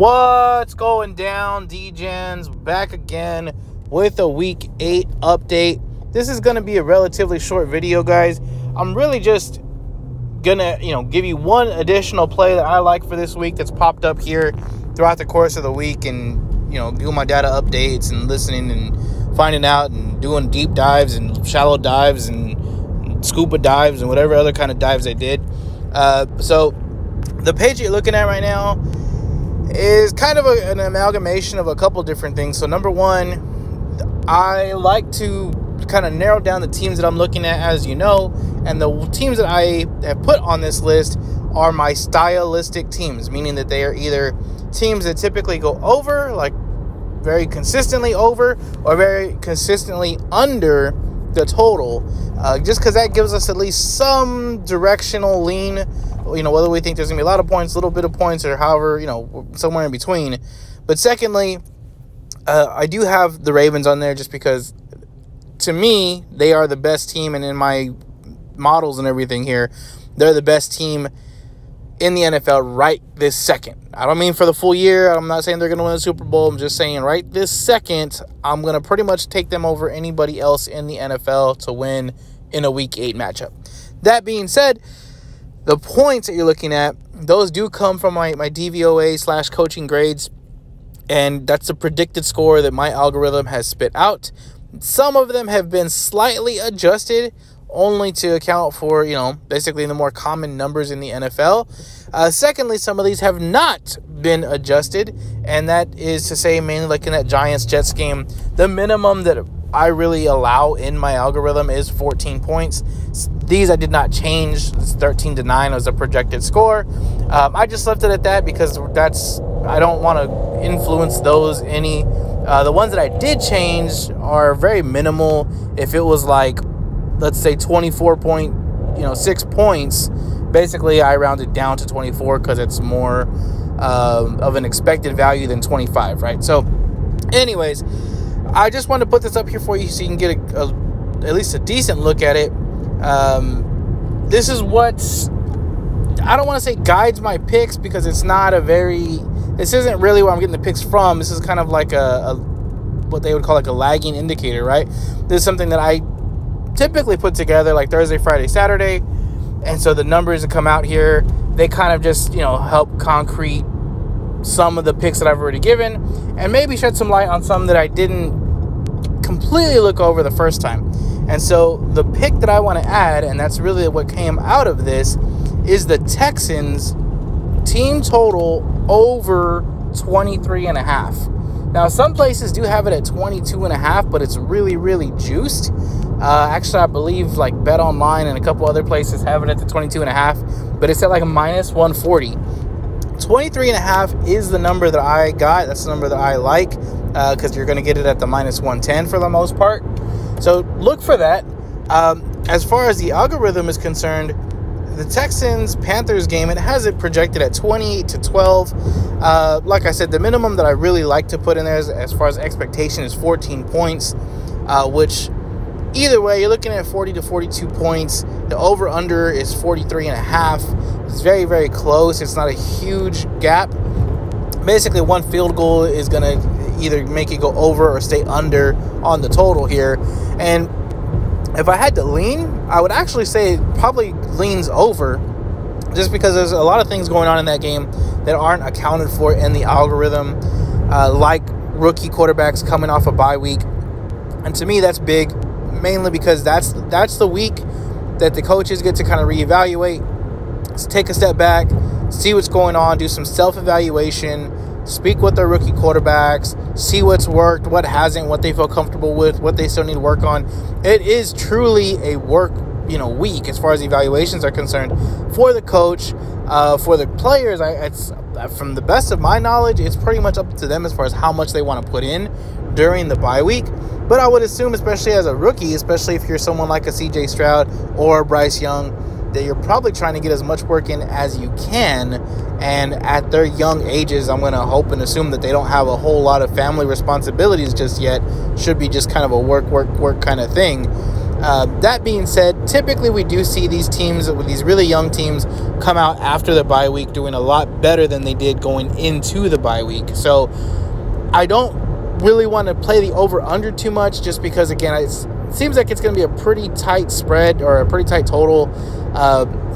What's going down, D-Gens? Back again with a Week 8 update. This is going to be a relatively short video, guys. I'm really just going to, give you one additional play that I like for this week that's popped up here throughout the course of the week and, doing my data updates and listening and finding out and doing deep dives and shallow dives and scuba dives and whatever other kind of dives I did. So the page you're looking at right now is kind of an amalgamation of a couple different things. So number one, I like to kind of narrow down the teams that I'm looking at, as you know, and the teams that I have put on this list are my stylistic teams, meaning that they are either teams that typically go over, like very consistently over, or very consistently under the total, just because that gives us at least some directional lean, whether we think there's going to be a lot of points, a little bit of points, or however, somewhere in between. But secondly, I do have the Ravens on there just because, to me, they are the best team, and in my models and everything here, they're the best team in the NFL right this second. I don't mean for the full year. I'm not saying they're going to win the Super Bowl. I'm just saying right this second, I'm going to pretty much take them over anybody else in the NFL to win in a Week 8 matchup. That being said, the points that you're looking at, those do come from my DVOA/coaching grades, and that's the predicted score that my algorithm has spit out. Some of them have been slightly adjusted only to account for, basically the more common numbers in the NFL. Secondly, some of these have not been adjusted, and that is to say mainly like in that Giants-Jets game, the minimum that I really allow in my algorithm is 14 points. These I did not change. It's 13-9 was a projected score. I just left it at that because I don't want to influence those any. The ones that I did change are very minimal. If it was like, let's say 6 points, basically I rounded down to 24 because it's more of an expected value than 25, right? So anyways, I just wanted to put this up here for you so you can get at least a decent look at it. This is what, I don't want to say guides my picks because it's not this isn't really where I'm getting the picks from. This is kind of like what they would call like a lagging indicator, right? This is something that I typically put together like Thursday, Friday, Saturday. And so the numbers that come out here, they kind of just, help concrete some of the picks that I've already given and maybe shed some light on some that I didn't completely look over the first time. And so the pick that I want to add, and that's really what came out of this, is the Texans team total over 23.5. Now, some places do have it at 22.5, but it's really, really juiced. Actually, I believe like Bet Online and a couple other places have it at the 22.5, but it's at like a minus 140. 23.5 is the number that I got. That's the number that I like because you're going to get it at the minus 110 for the most part. So look for that. As far as the algorithm is concerned, the Texans-Panthers game, it has it projected at 28-12. Like I said, the minimum that I really like to put in there as far as expectation is 14 points, which either way, you're looking at 40 to 42 points. The over-under is 43.5. It's very, very close. It's not a huge gap. Basically, one field goal is going to either make it go over or stay under on the total here. And if I had to lean, I would actually say it probably leans over just because there's a lot of things going on in that game that aren't accounted for in the algorithm, like rookie quarterbacks coming off a bye week. And to me, that's big, mainly because that's the week that the coaches get to kind of reevaluate, take a step back, see what's going on, do some self-evaluation, speak with their rookie quarterbacks, see what's worked, what hasn't, what they feel comfortable with, what they still need to work on. It is truly a work, week as far as evaluations are concerned for the coach, for the players. It's from the best of my knowledge, it's pretty much up to them as far as how much they want to put in during the bye week. But I would assume, especially as a rookie, especially if you're someone like a CJ Stroud or Bryce Young, that you're probably trying to get as much work in as you can. And at their young ages, I'm going to hope and assume that they don't have a whole lot of family responsibilities just yet. Should be just kind of a work kind of thing. That being said, typically we do see these teams, with these really young teams, come out after the bye week doing a lot better than they did going into the bye week. So I don't really want to play the over-under too much, just because, again, it seems like it's going to be a pretty tight spread or a pretty tight total.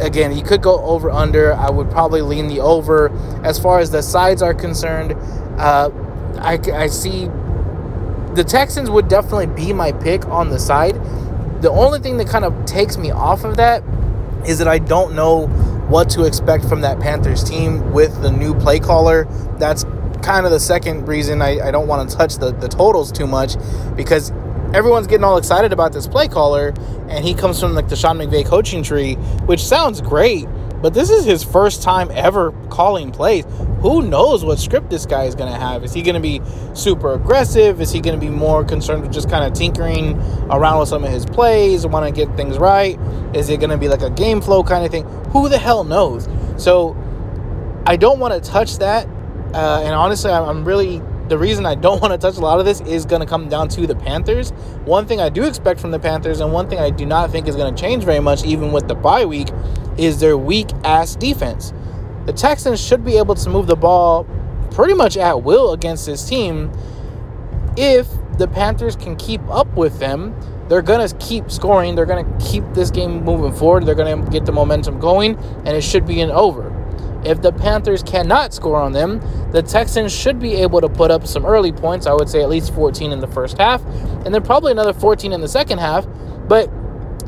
Again, you could go over-under. I would probably lean the over. As far as the sides are concerned, I see the Texans would definitely be my pick on the side. The only thing that kind of takes me off of that is that I don't know what to expect from that Panthers team with the new play caller. That's kind of the second reason I don't want to touch the totals too much, because everyone's getting all excited about this play caller, and he comes from like the Sean McVay coaching tree, which sounds great, but this is his first time ever calling plays. Who knows what script this guy is going to have? Is he going to be super aggressive? Is he going to be more concerned with just kind of tinkering around with some of his plays, want to get things right? Is it going to be like a game flow kind of thing? Who the hell knows? So I don't want to touch that. And honestly, the reason I don't want to touch a lot of this is going to come down to the Panthers. One thing I do expect from the Panthers, and one thing I do not think is going to change very much even with the bye week, is their weak-ass defense. The Texans should be able to move the ball pretty much at will against this team. If the Panthers can keep up with them, they're going to keep scoring. They're going to keep this game moving forward. They're going to get the momentum going, and it should be an over. If the Panthers cannot score on them, the Texans should be able to put up some early points. I would say at least 14 in the first half, and then probably another 14 in the second half. But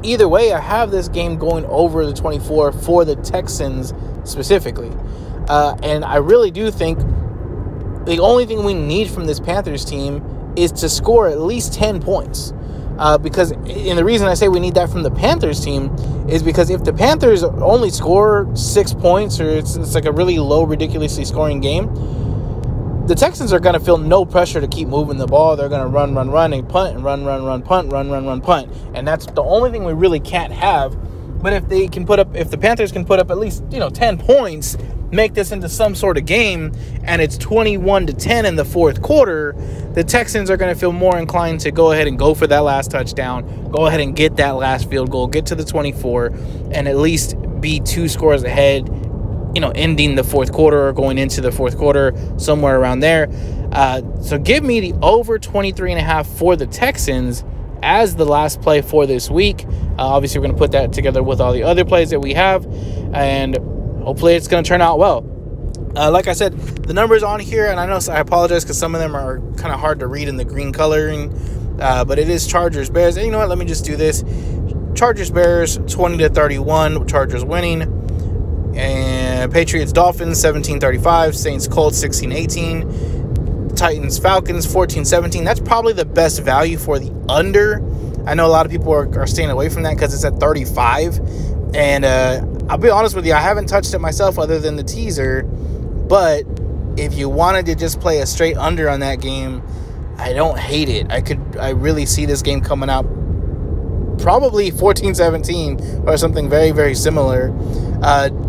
either way, I have this game going over the 24 for the Texans specifically. And I really do think the only thing we need from this Panthers team is to score at least 10 points. Because, and the reason I say we need that from the Panthers team is because if the Panthers only score 6 points, or it's like a really low, ridiculously scoring game, the Texans are going to feel no pressure to keep moving the ball. They're going to run, and punt, and run, punt, run, punt. And that's the only thing we really can't have. But if the Panthers can put up at least, 10 points, make this into some sort of game, and it's 21-10 in the fourth quarter, the Texans are going to feel more inclined to go ahead and go for that last touchdown, go ahead and get that last field goal, get to the 24, and at least be 2 scores ahead, ending the fourth quarter or going into the fourth quarter, somewhere around there. So give me the over 23.5 for the Texans as the last play for this week. Obviously, we're going to put that together with all the other plays that we have, and hopefully it's going to turn out well. Like I said, the numbers on here, and I apologize because some of them are kind of hard to read in the green coloring, but it is Chargers Bears. And you know what? Let me just do this. Chargers Bears 20-31, Chargers winning. And Patriots Dolphins 17-35, Saints Colts 16-18, Titans Falcons 14-17. That's probably the best value for the under. I know a lot of people are staying away from that because it's at 35. And I'll be honest with you, I haven't touched it myself other than the teaser. But if you wanted to just play a straight under on that game, I don't hate it. I really see this game coming out probably 14-17 or something very, very similar.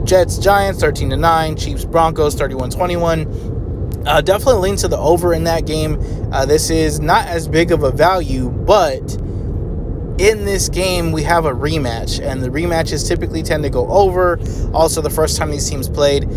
Jets Giants 13-9, Chiefs Broncos 31-21. Definitely lean to the over in that game. This is not as big of a value, but in this game, we have a rematch, and the rematches typically tend to go over. Also, the first time these teams played,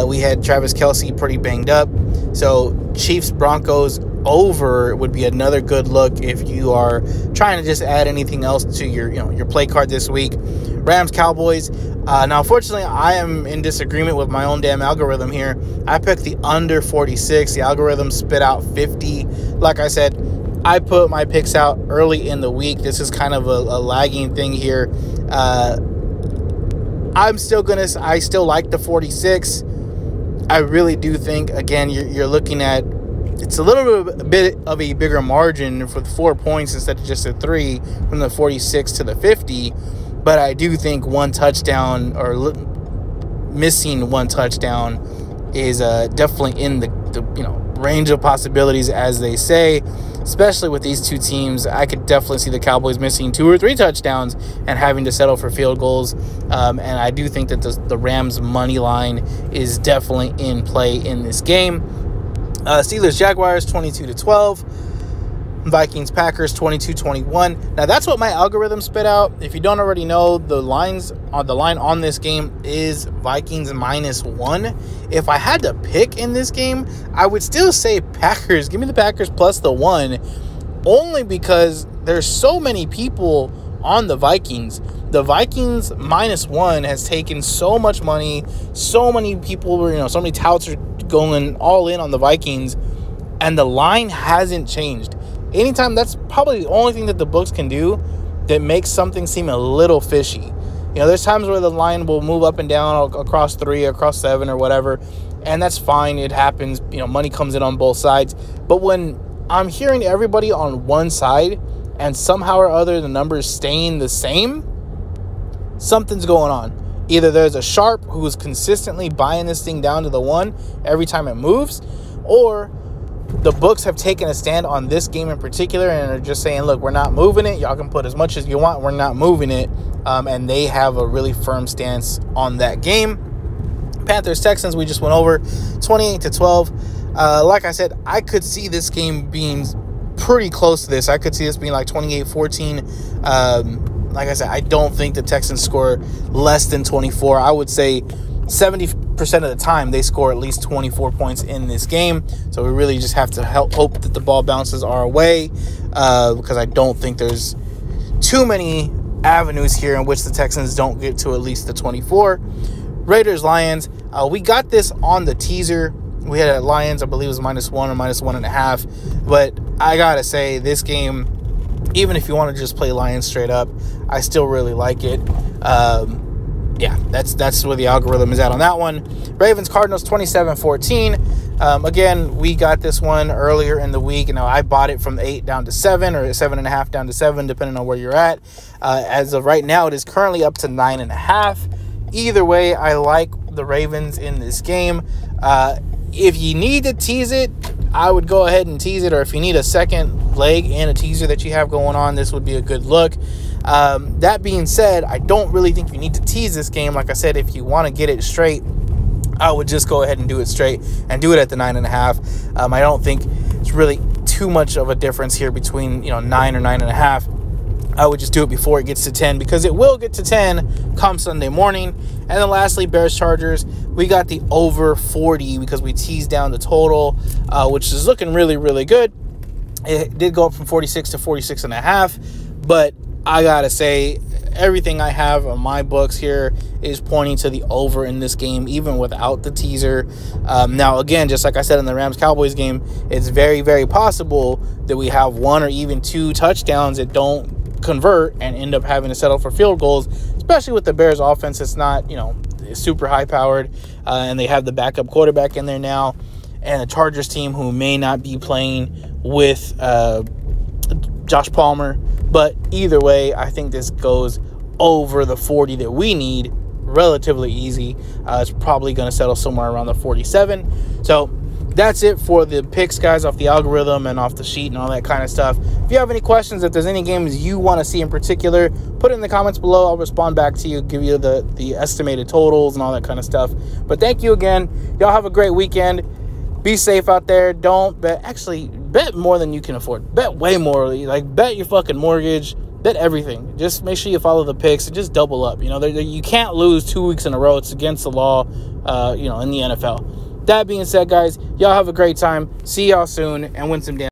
we had Travis Kelce pretty banged up. So Chiefs-Broncos over would be another good look if you are trying to just add anything else to your play card this week. Rams-Cowboys. Now, unfortunately, I am in disagreement with my own damn algorithm here. I picked the under 46. The algorithm spit out 50. Like I said, I put my picks out early in the week. This is kind of a lagging thing here. I still like the 46. I really do think, again, you're looking at, it's a little bit of a bigger margin for the 4 points instead of just a 3 from the 46 to the 50. But I do think one touchdown or missing one touchdown is definitely in the range of possibilities, as they say. Especially with these two teams, I could definitely see the Cowboys missing 2 or 3 touchdowns and having to settle for field goals. And I do think that the Rams' money line is definitely in play in this game. Steelers-Jaguars 22-12. Vikings, Packers, 22-21. Now, that's what my algorithm spit out. If you don't already know, the line on this game is Vikings -1. If I had to pick in this game, I would still say Packers. Give me the Packers plus the 1, only because there's so many people on the Vikings. The Vikings -1 has taken so much money. So many people were, so many touts are going all in on the Vikings, and the line hasn't changed. Anytime, that's probably the only thing that the books can do that makes something seem a little fishy. There's times where the line will move up and down across 3, across 7, or whatever, and that's fine. It happens. Money comes in on both sides. But when I'm hearing everybody on one side and somehow or other the numbers staying the same, something's going on. Either there's a sharp who's consistently buying this thing down to the 1 every time it moves, or the books have taken a stand on this game in particular and are just saying, look, we're not moving it. Y'all can put as much as you want. We're not moving it. And they have a really firm stance on that game. Panthers, Texans, we just went over 28-12. Like I said, I could see this game being pretty close to this. I could see this being like 28-14. Like I said, I don't think the Texans score less than 24. I would say 70% of the time they score at least 24 points in this game. So we really just have to hope that the ball bounces our way, because I don't think there's too many avenues here in which the Texans don't get to at least the 24. Raiders, Lions. We got this on the teaser. We had Lions, I believe it was -1 or -1.5. But I got to say, this game, even if you want to just play Lions straight up, I still really like it. Yeah, that's where the algorithm is at on that one. Ravens, Cardinals, 27-14. Again, we got this one earlier in the week. I bought it from 8 down to 7, or 7.5 down to 7, depending on where you're at. As of right now, it is currently up to 9.5. Either way, I like the Ravens in this game. If you need to tease it, I would go ahead and tease it. Or if you need a second leg and a teaser that you have going on, this would be a good look. That being said, I don't really think you need to tease this game. Like I said, if you want to get it straight, I would just go ahead and do it straight and do it at the 9.5. I don't think it's really too much of a difference here between 9 or 9.5. I would just do it before it gets to 10, because it will get to 10 come Sunday morning. And then lastly, Bears, Chargers. We got the over 40 because we teased down the total, which is looking really, really good. It did go up from 46 to 46.5, but I gotta say, everything I have on my books here is pointing to the over in this game, even without the teaser. Now, again, just like I said in the Rams-Cowboys game, it's very, very possible that we have 1 or even 2 touchdowns that don't convert and end up having to settle for field goals, especially with the Bears offense. It's not, super high powered, and they have the backup quarterback in there now, and the Chargers team who may not be playing with Josh Palmer. But either way, I think this goes over the 40 that we need relatively easy. It's probably going to settle somewhere around the 47. So that's it for the picks, guys, off the algorithm and off the sheet and all that kind of stuff. If you have any questions, if there's any games you want to see in particular, put it in the comments below. I'll respond back to you, give you the estimated totals and all that kind of stuff. But thank you again. Y'all have a great weekend. Be safe out there. Don't bet. Actually, bet more than you can afford. Bet way more. Like, bet your fucking mortgage. Bet everything. Just make sure you follow the picks and just double up. You can't lose 2 weeks in a row. It's against the law, in the NFL. That being said, guys, y'all have a great time. See y'all soon and win some damn.